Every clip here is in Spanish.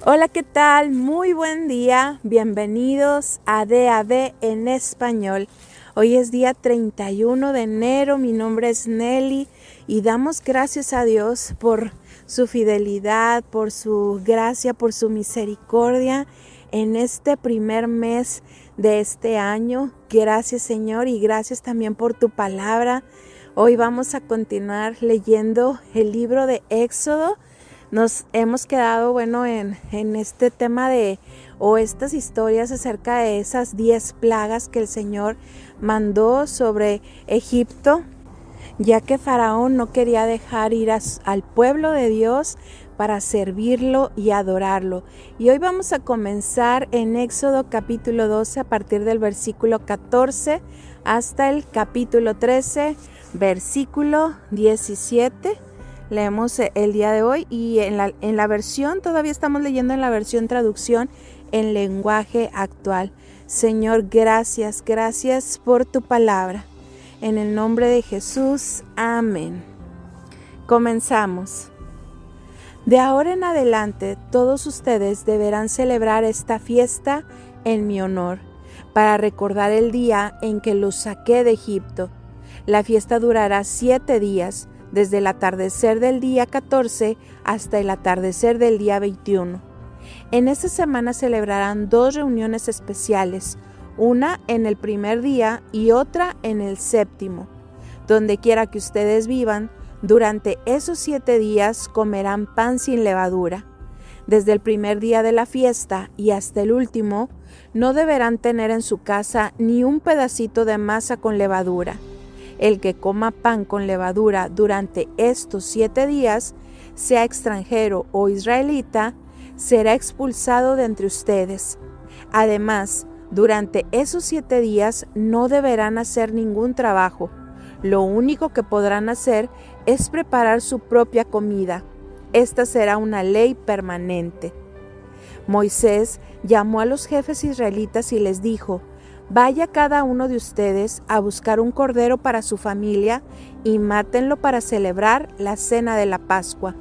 Hola, ¿qué tal? Muy buen día. Bienvenidos a DAB en español. Hoy es día 31 de enero. Mi nombre es Nelly y damos gracias a Dios por su fidelidad, por su gracia, por su misericordia en este primer mes de este año. Gracias, Señor, y gracias también por tu palabra. Hoy vamos a continuar leyendo el libro de Éxodo. Nos hemos quedado, en este tema o estas historias acerca de esas 10 plagas que el Señor mandó sobre Egipto, ya que Faraón no quería dejar ir al pueblo de Dios para servirlo y adorarlo. Y hoy vamos a comenzar en Éxodo capítulo 12 a partir del versículo 14 hasta el capítulo 13, versículo 17. Leemos el día de hoy y en la versión, todavía estamos leyendo en la versión traducción en lenguaje actual. Señor, gracias por tu palabra. En el nombre de Jesús, amén. Comenzamos. De ahora en adelante, todos ustedes deberán celebrar esta fiesta en mi honor, para recordar el día en que los saqué de Egipto. La fiesta durará 7 días. Desde el atardecer del día 14 hasta el atardecer del día 21. En esta semana celebrarán 2 reuniones especiales, una en el primer día y otra en el séptimo. Donde quiera que ustedes vivan, durante esos 7 días comerán pan sin levadura. Desde el primer día de la fiesta y hasta el último, no deberán tener en su casa ni un pedacito de masa con levadura. El que coma pan con levadura durante estos 7 días, sea extranjero o israelita, será expulsado de entre ustedes. Además, durante esos 7 días no deberán hacer ningún trabajo. Lo único que podrán hacer es preparar su propia comida. Esta será una ley permanente. Moisés llamó a los jefes israelitas y les dijo: vaya cada uno de ustedes a buscar un cordero para su familia y mátenlo para celebrar la cena de la Pascua.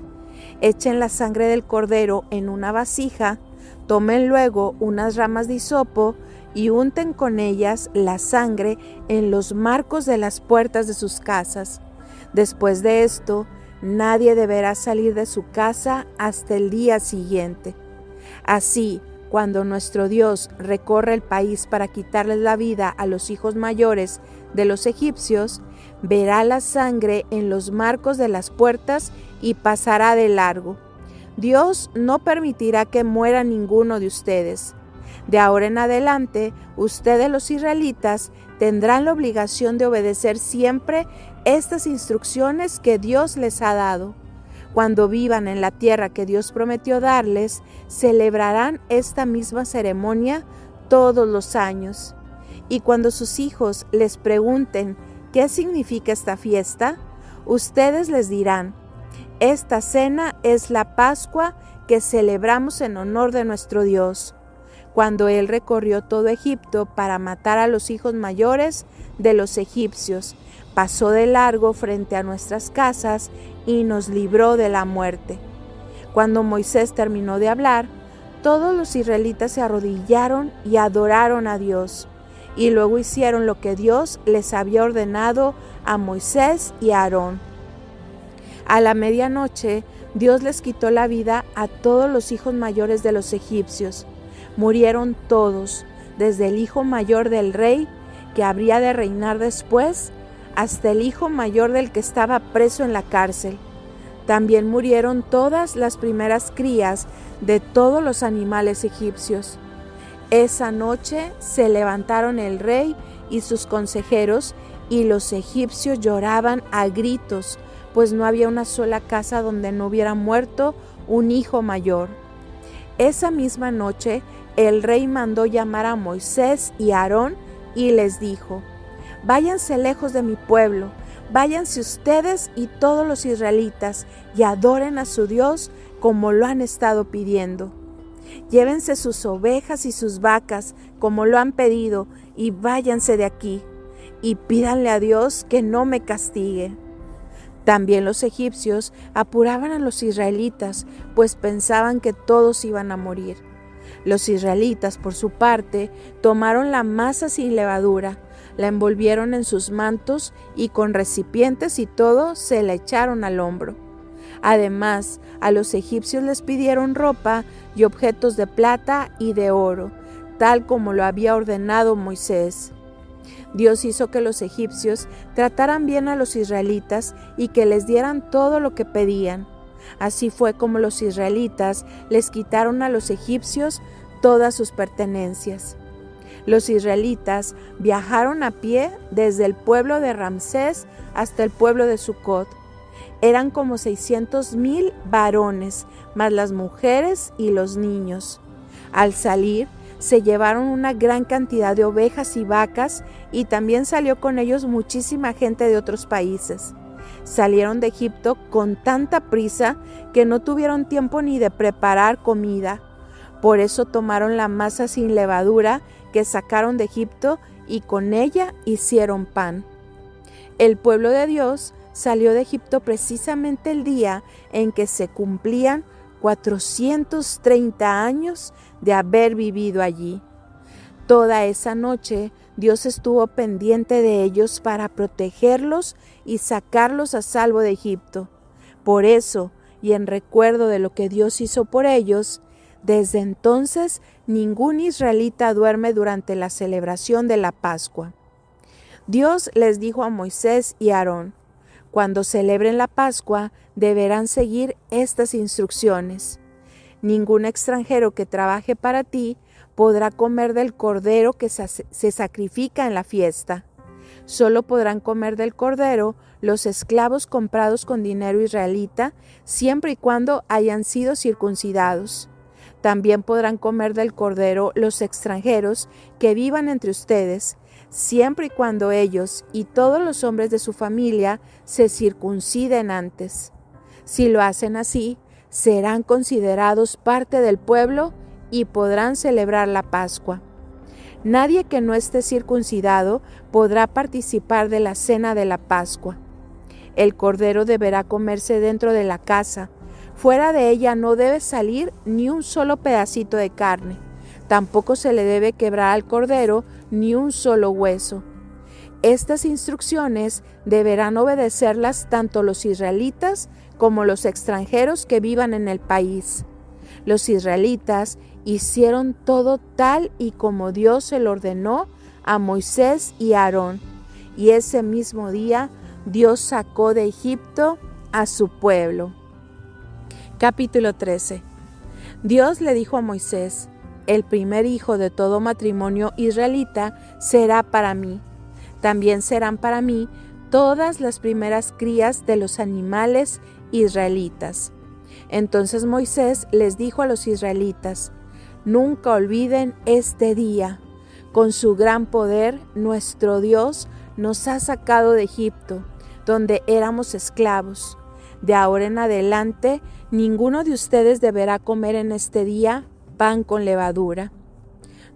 Echen la sangre del cordero en una vasija, tomen luego unas ramas de hisopo y unten con ellas la sangre en los marcos de las puertas de sus casas. Después de esto, nadie deberá salir de su casa hasta el día siguiente. Así, cuando nuestro Dios recorre el país para quitarles la vida a los hijos mayores de los egipcios, verá la sangre en los marcos de las puertas y pasará de largo. Dios no permitirá que muera ninguno de ustedes. De ahora en adelante, ustedes los israelitas tendrán la obligación de obedecer siempre estas instrucciones que Dios les ha dado. Cuando vivan en la tierra que Dios prometió darles, celebrarán esta misma ceremonia todos los años. Y cuando sus hijos les pregunten qué significa esta fiesta, ustedes les dirán: esta cena es la Pascua que celebramos en honor de nuestro Dios, cuando Él recorrió todo Egipto para matar a los hijos mayores de los egipcios. Pasó de largo frente a nuestras casas y nos libró de la muerte. Cuando Moisés terminó de hablar, todos los israelitas se arrodillaron y adoraron a Dios, y luego hicieron lo que Dios les había ordenado a Moisés y a Aarón. A la medianoche, Dios les quitó la vida a todos los hijos mayores de los egipcios. Murieron todos, desde el hijo mayor del rey, que habría de reinar después, hasta el hijo mayor del que estaba preso en la cárcel. También murieron todas las primeras crías de todos los animales egipcios. Esa noche se levantaron el rey y sus consejeros, y los egipcios lloraban a gritos, pues no había una sola casa donde no hubiera muerto un hijo mayor. Esa misma noche el rey mandó llamar a Moisés y a Aarón y les dijo: váyanse lejos de mi pueblo, váyanse ustedes y todos los israelitas y adoren a su Dios como lo han estado pidiendo. Llévense sus ovejas y sus vacas como lo han pedido y váyanse de aquí, y pídanle a Dios que no me castigue. También los egipcios apuraban a los israelitas, pues pensaban que todos iban a morir. Los israelitas, por su parte, tomaron la masa sin levadura, la envolvieron en sus mantos y con recipientes y todo se la echaron al hombro. Además, a los egipcios les pidieron ropa y objetos de plata y de oro, tal como lo había ordenado Moisés. Dios hizo que los egipcios trataran bien a los israelitas y que les dieran todo lo que pedían. Así fue como los israelitas les quitaron a los egipcios todas sus pertenencias. Los israelitas viajaron a pie desde el pueblo de Ramsés hasta el pueblo de Sucot. Eran como 600,000 varones, más las mujeres y los niños. Al salir, se llevaron una gran cantidad de ovejas y vacas, y también salió con ellos muchísima gente de otros países. Salieron de Egipto con tanta prisa que no tuvieron tiempo ni de preparar comida. Por eso tomaron la masa sin levadura que sacaron de Egipto y con ella hicieron pan. El pueblo de Dios salió de Egipto precisamente el día en que se cumplían 430 años de haber vivido allí. Toda esa noche Dios estuvo pendiente de ellos para protegerlos y sacarlos a salvo de Egipto. Por eso, y en recuerdo de lo que Dios hizo por ellos, desde entonces ningún israelita duerme durante la celebración de la Pascua. Dios les dijo a Moisés y a Aarón: cuando celebren la Pascua, deberán seguir estas instrucciones. Ningún extranjero que trabaje para ti podrá comer del cordero que se sacrifica en la fiesta. Solo podrán comer del cordero los esclavos comprados con dinero israelita, siempre y cuando hayan sido circuncidados. También podrán comer del cordero los extranjeros que vivan entre ustedes, siempre y cuando ellos y todos los hombres de su familia se circunciden antes. Si lo hacen así, serán considerados parte del pueblo y podrán celebrar la Pascua. Nadie que no esté circuncidado podrá participar de la cena de la Pascua. El cordero deberá comerse dentro de la casa. Fuera de ella no debe salir ni un solo pedacito de carne. Tampoco se le debe quebrar al cordero ni un solo hueso. Estas instrucciones deberán obedecerlas tanto los israelitas como los extranjeros que vivan en el país. Los israelitas hicieron todo tal y como Dios se lo ordenó a Moisés y a Aarón, y ese mismo día Dios sacó de Egipto a su pueblo. Capítulo 13. Dios le dijo a Moisés: el primer hijo de todo matrimonio israelita será para mí. También serán para mí todas las primeras crías de los animales israelitas. Entonces Moisés les dijo a los israelitas: nunca olviden este día. Con su gran poder, nuestro Dios nos ha sacado de Egipto, donde éramos esclavos. De ahora en adelante, ninguno de ustedes deberá comer en este día pan con levadura.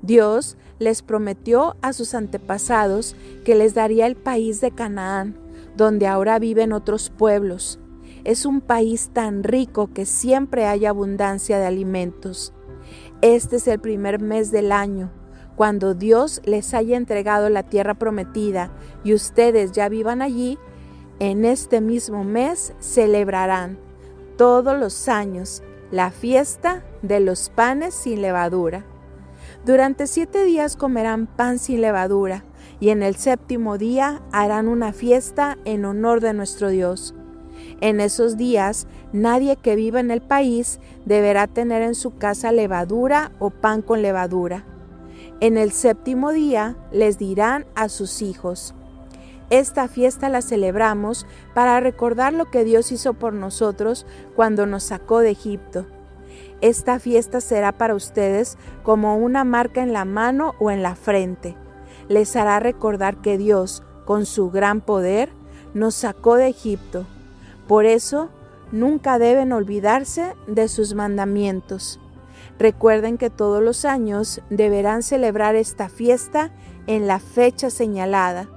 Dios les prometió a sus antepasados que les daría el país de Canaán, donde ahora viven otros pueblos. Es un país tan rico que siempre hay abundancia de alimentos. Este es el primer mes del año, cuando Dios les haya entregado la tierra prometida y ustedes ya vivan allí. En este mismo mes celebrarán todos los años la fiesta de los panes sin levadura. Durante 7 días comerán pan sin levadura, y en el 7º día harán una fiesta en honor de nuestro Dios. En esos días, nadie que viva en el país deberá tener en su casa levadura o pan con levadura. En el 7º día les dirán a sus hijos: esta fiesta la celebramos para recordar lo que Dios hizo por nosotros cuando nos sacó de Egipto. Esta fiesta será para ustedes como una marca en la mano o en la frente. Les hará recordar que Dios, con su gran poder, nos sacó de Egipto. Por eso, nunca deben olvidarse de sus mandamientos. Recuerden que todos los años deberán celebrar esta fiesta en la fecha señalada.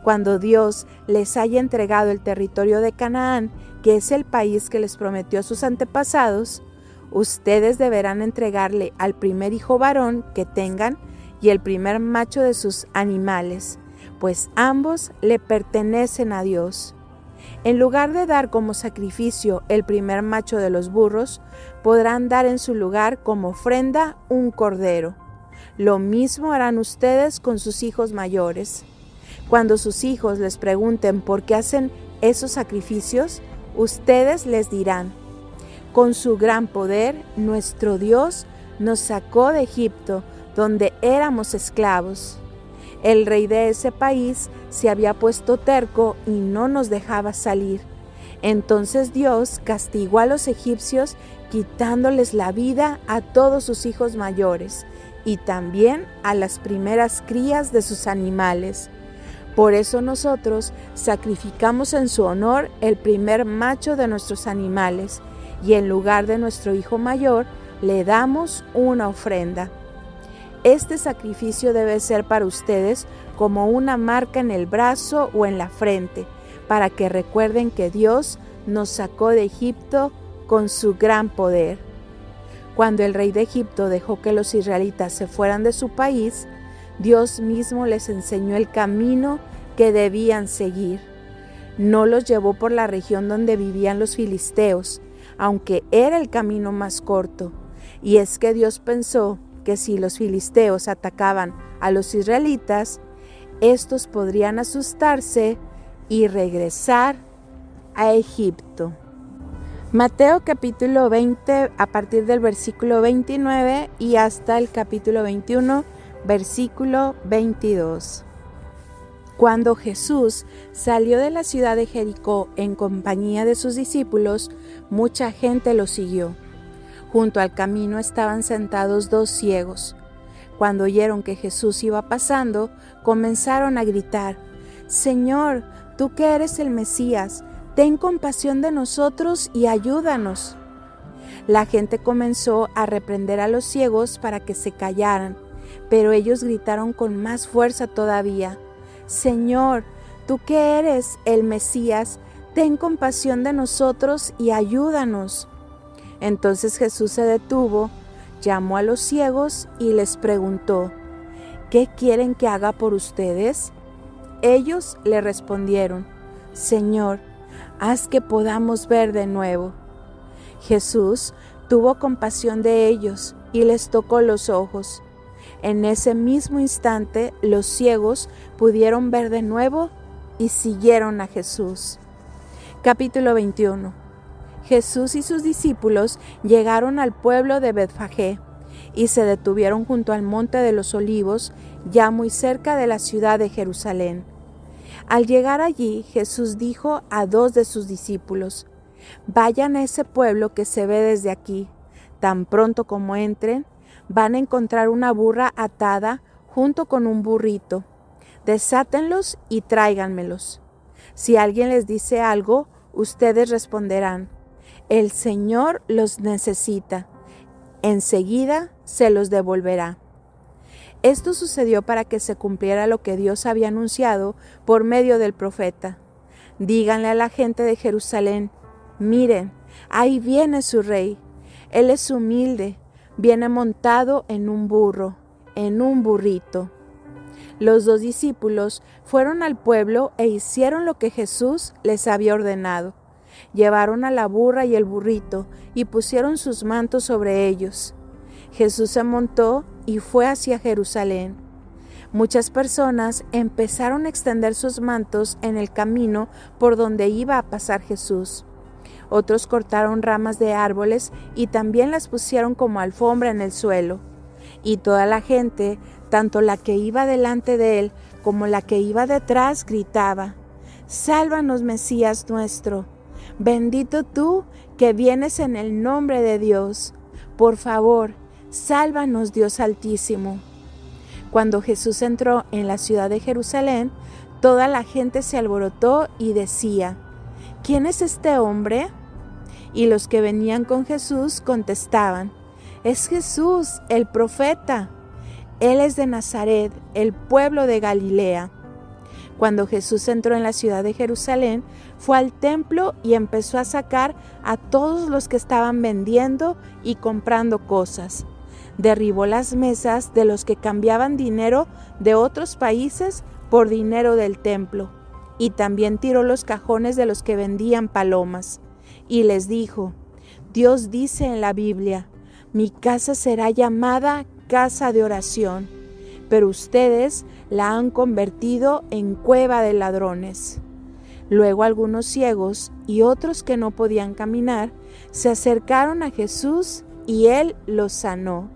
Cuando Dios les haya entregado el territorio de Canaán, que es el país que les prometió a sus antepasados, ustedes deberán entregarle al primer hijo varón que tengan y el primer macho de sus animales, pues ambos le pertenecen a Dios. En lugar de dar como sacrificio el primer macho de los burros, podrán dar en su lugar como ofrenda un cordero. Lo mismo harán ustedes con sus hijos mayores. Cuando sus hijos les pregunten por qué hacen esos sacrificios, ustedes les dirán: con su gran poder, nuestro Dios nos sacó de Egipto, donde éramos esclavos. El rey de ese país se había puesto terco y no nos dejaba salir. Entonces Dios castigó a los egipcios, quitándoles la vida a todos sus hijos mayores y también a las primeras crías de sus animales. Por eso nosotros sacrificamos en su honor el primer macho de nuestros animales y en lugar de nuestro hijo mayor le damos una ofrenda. Este sacrificio debe ser para ustedes como una marca en el brazo o en la frente, para que recuerden que Dios nos sacó de Egipto con su gran poder. Cuando el rey de Egipto dejó que los israelitas se fueran de su país, Dios mismo les enseñó el camino que debían seguir. No los llevó por la región donde vivían los filisteos, aunque era el camino más corto. Y es que Dios pensó que si los filisteos atacaban a los israelitas, estos podrían asustarse y regresar a Egipto. Mateo capítulo 20, a partir del versículo 29 y hasta el capítulo 21, versículo 22. Cuando Jesús salió de la ciudad de Jericó en compañía de sus discípulos, mucha gente lo siguió. Junto al camino estaban sentados 2 ciegos. Cuando oyeron que Jesús iba pasando, comenzaron a gritar: «Señor, tú que eres el Mesías, ten compasión de nosotros y ayúdanos». La gente comenzó a reprender a los ciegos para que se callaran, pero ellos gritaron con más fuerza todavía: «Señor, tú que eres el Mesías, ten compasión de nosotros y ayúdanos». Entonces Jesús se detuvo, llamó a los ciegos y les preguntó: «¿Qué quieren que haga por ustedes?». Ellos le respondieron: «Señor, haz que podamos ver de nuevo». Jesús tuvo compasión de ellos y les tocó los ojos. En ese mismo instante, los ciegos pudieron ver de nuevo y siguieron a Jesús. Capítulo 21. Jesús y sus discípulos llegaron al pueblo de Betfagé y se detuvieron junto al monte de los Olivos, ya muy cerca de la ciudad de Jerusalén. Al llegar allí, Jesús dijo a 2 de sus discípulos: «Vayan a ese pueblo que se ve desde aquí. Tan pronto como entren, van a encontrar una burra atada junto con un burrito. Desátenlos y tráiganmelos. Si alguien les dice algo, ustedes responderán: el Señor los necesita. Enseguida se los devolverá». Esto sucedió para que se cumpliera lo que Dios había anunciado por medio del profeta: «Díganle a la gente de Jerusalén: miren, ahí viene su rey. Él es humilde, viene montado en un burro, en un burrito». Los 2 discípulos fueron al pueblo e hicieron lo que Jesús les había ordenado. Llevaron a la burra y el burrito y pusieron sus mantos sobre ellos. Jesús se montó y fue hacia Jerusalén. Muchas personas empezaron a extender sus mantos en el camino por donde iba a pasar Jesús. Otros cortaron ramas de árboles y también las pusieron como alfombra en el suelo. Y toda la gente, tanto la que iba delante de él como la que iba detrás, gritaba: «Sálvanos, Mesías nuestro. Bendito tú que vienes en el nombre de Dios. Por favor, sálvanos, Dios Altísimo». Cuando Jesús entró en la ciudad de Jerusalén, toda la gente se alborotó y decía: «¿Quién es este hombre?». Y los que venían con Jesús contestaban: «Es Jesús, el profeta. Él es de Nazaret, el pueblo de Galilea». Cuando Jesús entró en la ciudad de Jerusalén, fue al templo y empezó a sacar a todos los que estaban vendiendo y comprando cosas. Derribó las mesas de los que cambiaban dinero de otros países por dinero del templo, y también tiró los cajones de los que vendían palomas. Y les dijo: Dios dice en la Biblia: mi casa será llamada casa de oración, pero ustedes la han convertido en cueva de ladrones. Luego algunos ciegos y otros que no podían caminar se acercaron a Jesús y él los sanó.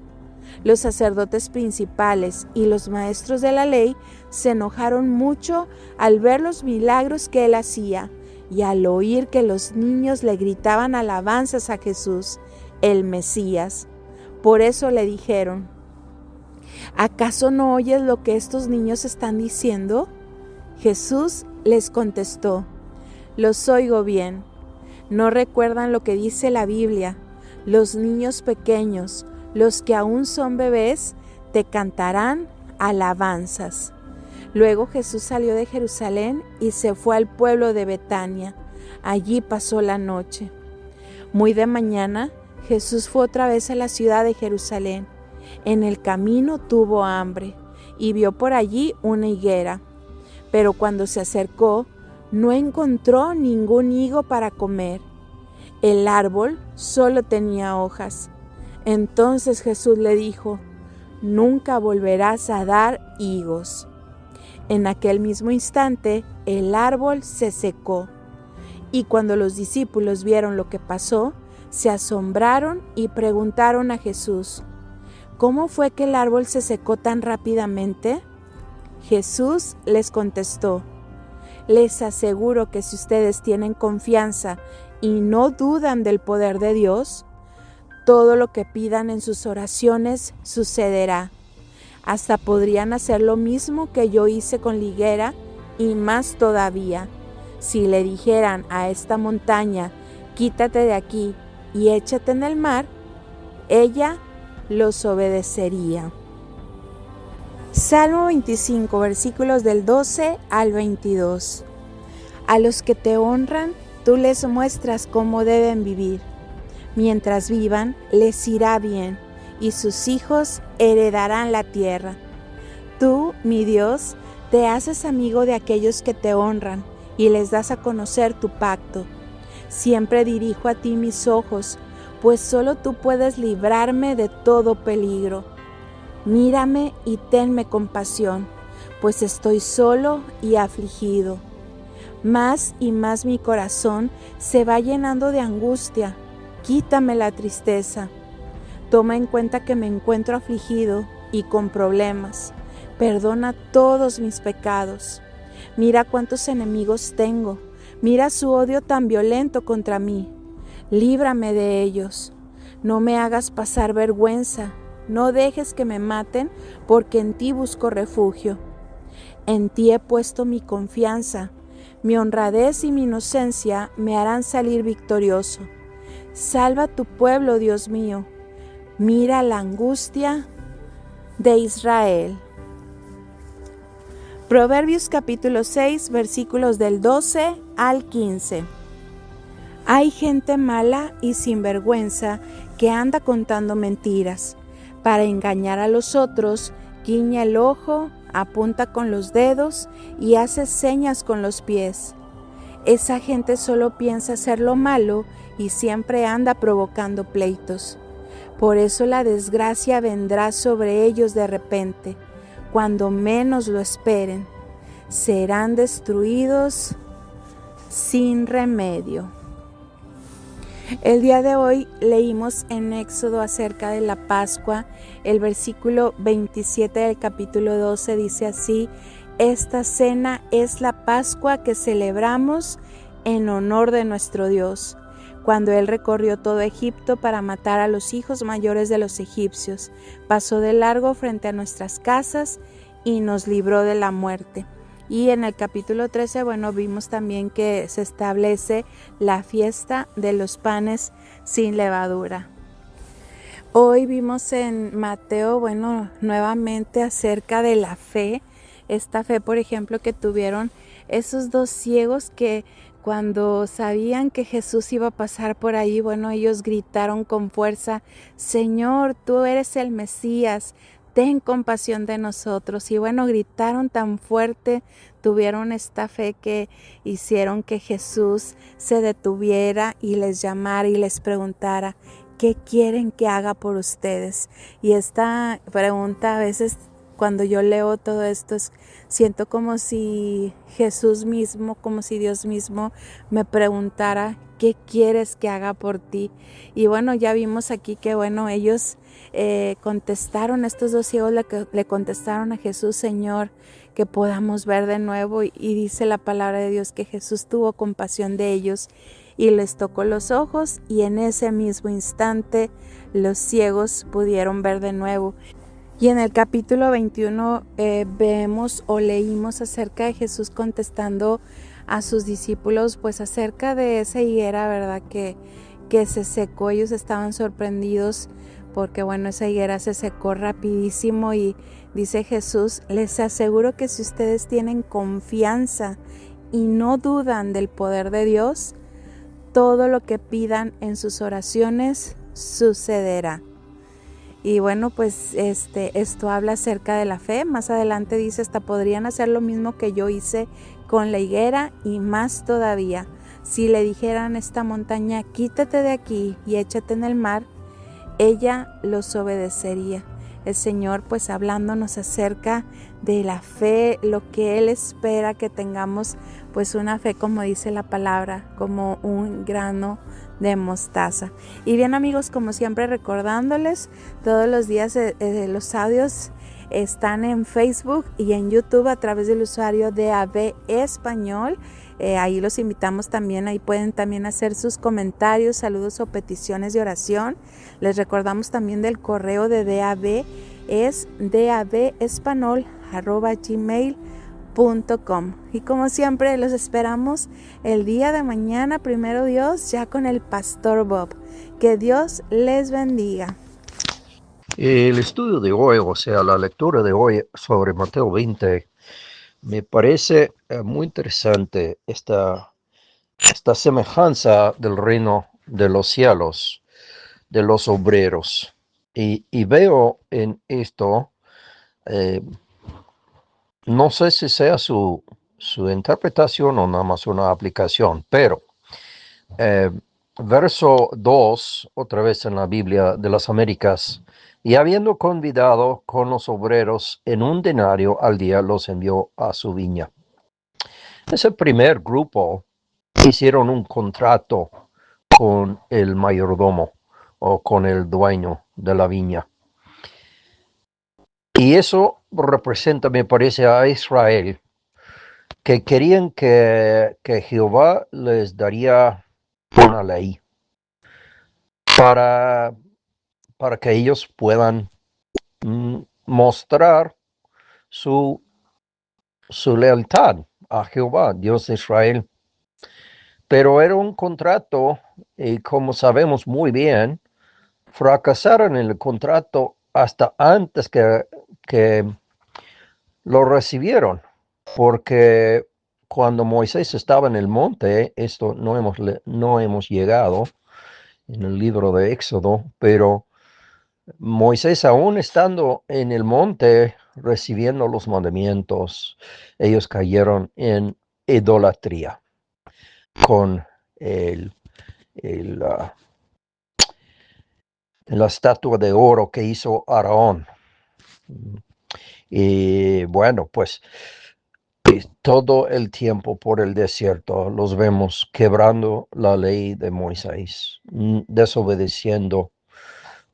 Los sacerdotes principales y los maestros de la ley se enojaron mucho al ver los milagros que él hacía y al oír que los niños le gritaban alabanzas a Jesús, el Mesías. Por eso le dijeron: ¿acaso no oyes lo que estos niños están diciendo? Jesús les contestó: los oigo bien. ¿No recuerdan lo que dice la Biblia? Los niños pequeños, los que aún son bebés, te cantarán alabanzas. Luego Jesús salió de Jerusalén y se fue al pueblo de Betania. Allí pasó la noche. Muy de mañana, Jesús fue otra vez a la ciudad de Jerusalén. En el camino tuvo hambre y vio por allí una higuera. Pero cuando se acercó, no encontró ningún higo para comer. El árbol solo tenía hojas. Entonces Jesús le dijo: nunca volverás a dar higos. En aquel mismo instante, el árbol se secó. Y cuando los discípulos vieron lo que pasó, se asombraron y preguntaron a Jesús: ¿cómo fue que el árbol se secó tan rápidamente? Jesús les contestó: les aseguro que si ustedes tienen confianza y no dudan del poder de Dios, todo lo que pidan en sus oraciones sucederá. Hasta podrían hacer lo mismo que yo hice con la higuera y más todavía. Si le dijeran a esta montaña: quítate de aquí y échate en el mar, ella los obedecería. Salmo 25, versículos del 12 al 22. A los que te honran, tú les muestras cómo deben vivir. Mientras vivan, les irá bien, y sus hijos heredarán la tierra. Tú, mi Dios, te haces amigo de aquellos que te honran, y les das a conocer tu pacto. Siempre dirijo a ti mis ojos, pues solo tú puedes librarme de todo peligro. Mírame y tenme compasión, pues estoy solo y afligido. Más y más mi corazón se va llenando de angustia. Quítame la tristeza. Toma en cuenta que me encuentro afligido y con problemas. Perdona todos mis pecados. Mira cuántos enemigos tengo. Mira su odio tan violento contra mí. Líbrame de ellos. No me hagas pasar vergüenza. No dejes que me maten, porque en ti busco refugio. En ti he puesto mi confianza. Mi honradez y mi inocencia me harán salir victorioso. Salva a tu pueblo, Dios mío. Mira la angustia de Israel. Proverbios capítulo 6, versículos del 12 al 15. Hay gente mala y sinvergüenza que anda contando mentiras. Para engañar a los otros, guiña el ojo, apunta con los dedos y hace señas con los pies. Esa gente solo piensa hacer lo malo y siempre anda provocando pleitos. Por eso la desgracia vendrá sobre ellos de repente, cuando menos lo esperen. Serán destruidos sin remedio. El día de hoy leímos en Éxodo acerca de la Pascua. El versículo 27 del capítulo 12 dice así: esta cena es la Pascua que celebramos en honor de nuestro Dios, cuando Él recorrió todo Egipto para matar a los hijos mayores de los egipcios. Pasó de largo frente a nuestras casas y nos libró de la muerte. Y en el capítulo 13, vimos también que se establece la fiesta de los panes sin levadura. Hoy vimos en Mateo, nuevamente acerca de la fe, esta fe, por ejemplo, que tuvieron esos dos ciegos que cuando sabían que Jesús iba a pasar por ahí, bueno, ellos gritaron con fuerza: Señor, tú eres el Mesías, ten compasión de nosotros. Y bueno, gritaron tan fuerte, tuvieron esta fe que hicieron que Jesús se detuviera y les llamara y les preguntara: ¿qué quieren que haga por ustedes? Y esta pregunta, a veces cuando yo leo todo esto, siento como si Jesús mismo, como si Dios mismo me preguntara: ¿qué quieres que haga por ti? Y bueno, ya vimos aquí que bueno, ellos contestaron, estos dos ciegos le contestaron a Jesús: Señor, que podamos ver de nuevo. Y dice la palabra de Dios que Jesús tuvo compasión de ellos y les tocó los ojos, y en ese mismo instante los ciegos pudieron ver de nuevo. Y en el capítulo 21 vemos o leímos acerca de Jesús contestando a sus discípulos, pues acerca de esa higuera, ¿verdad? Que se secó. Ellos estaban sorprendidos porque bueno, esa higuera se secó rapidísimo, y dice Jesús: les aseguro que si ustedes tienen confianza y no dudan del poder de Dios, todo lo que pidan en sus oraciones sucederá. Y bueno, pues esto habla acerca de la fe. Más adelante dice: hasta podrían hacer lo mismo que yo hice con la higuera, y más todavía. Si le dijeran a esta montaña: quítate de aquí y échate en el mar, ella los obedecería. El Señor pues hablándonos acerca de la fe, lo que Él espera que tengamos, pues una fe, como dice la palabra, como un grano de mostaza. Y bien, amigos, como siempre recordándoles, todos los días los audios están en Facebook y en YouTube a través del usuario de AB Español. Ahí los invitamos también, ahí pueden también hacer sus comentarios, saludos o peticiones de oración. Les recordamos también del correo de DAB, es dabespanol@gmail.com. Y como siempre los esperamos el día de mañana, primero Dios, ya con el Pastor Bob. Que Dios les bendiga. El estudio de hoy, o sea, la lectura de hoy sobre Mateo 20, me parece muy interesante esta semejanza del reino de los cielos, de los obreros. Y veo en esto, no sé si sea su interpretación o nada más una aplicación, pero verso 2, otra vez en la Biblia de las Américas: y habiendo convidado con los obreros en un denario al día, los envió a su viña. Ese primer grupo hicieron un contrato con el mayordomo o con el dueño de la viña. Y eso representa, me parece, a Israel, que querían que Jehová les daría una ley para que ellos puedan mostrar su lealtad a Jehová, Dios de Israel. Pero era un contrato, y como sabemos muy bien, fracasaron en el contrato hasta antes que lo recibieron, porque cuando Moisés estaba en el monte, esto no hemos llegado en el libro de Éxodo, pero Moisés, aún estando en el monte recibiendo los mandamientos, ellos cayeron en idolatría con la estatua de oro que hizo Aarón. Y bueno, pues todo el tiempo por el desierto los vemos quebrando la ley de Moisés, desobedeciendo,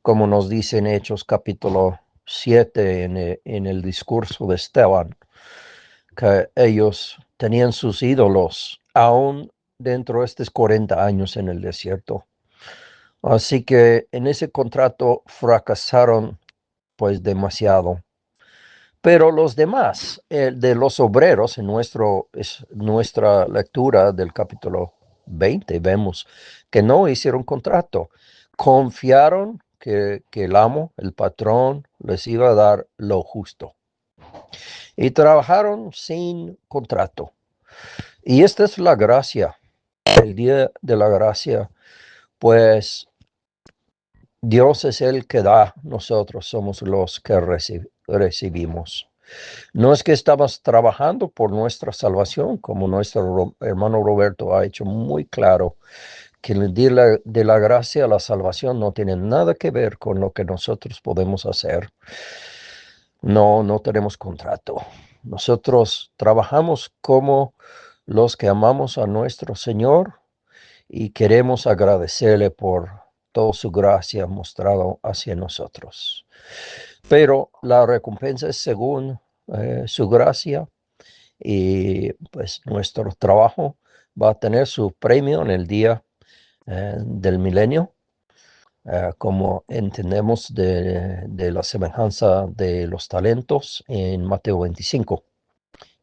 como nos dice en Hechos capítulo 7 en el discurso de Esteban, que ellos tenían sus ídolos aún dentro de estos 40 años en el desierto. Así que en ese contrato fracasaron pues demasiado. Pero los demás, de los obreros, en nuestra lectura del capítulo 20, vemos que no hicieron contrato. Confiaron que el amo, el patrón, les iba a dar lo justo. y trabajaron sin contrato. Y esta es la gracia, el día de la gracia, pues Dios es el que da, nosotros somos los que recibimos. No es que estamos trabajando por nuestra salvación, como nuestro hermano Roberto ha hecho muy claro, que el día de la gracia, la salvación no tiene nada que ver con lo que nosotros podemos hacer. No, no tenemos contrato. Nosotros trabajamos como los que amamos a nuestro Señor y queremos agradecerle por toda su gracia mostrada hacia nosotros. Pero la recompensa es según su gracia y pues nuestro trabajo va a tener su premio en el día del milenio, como entendemos de la semejanza de los talentos en Mateo 25,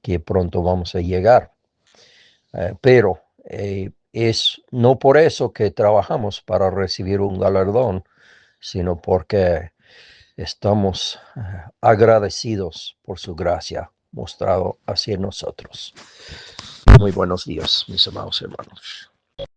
que pronto vamos a llegar. Pero es no por eso que trabajamos para recibir un galardón, sino porque estamos agradecidos por su gracia mostrado hacia nosotros. Muy buenos días, mis amados hermanos.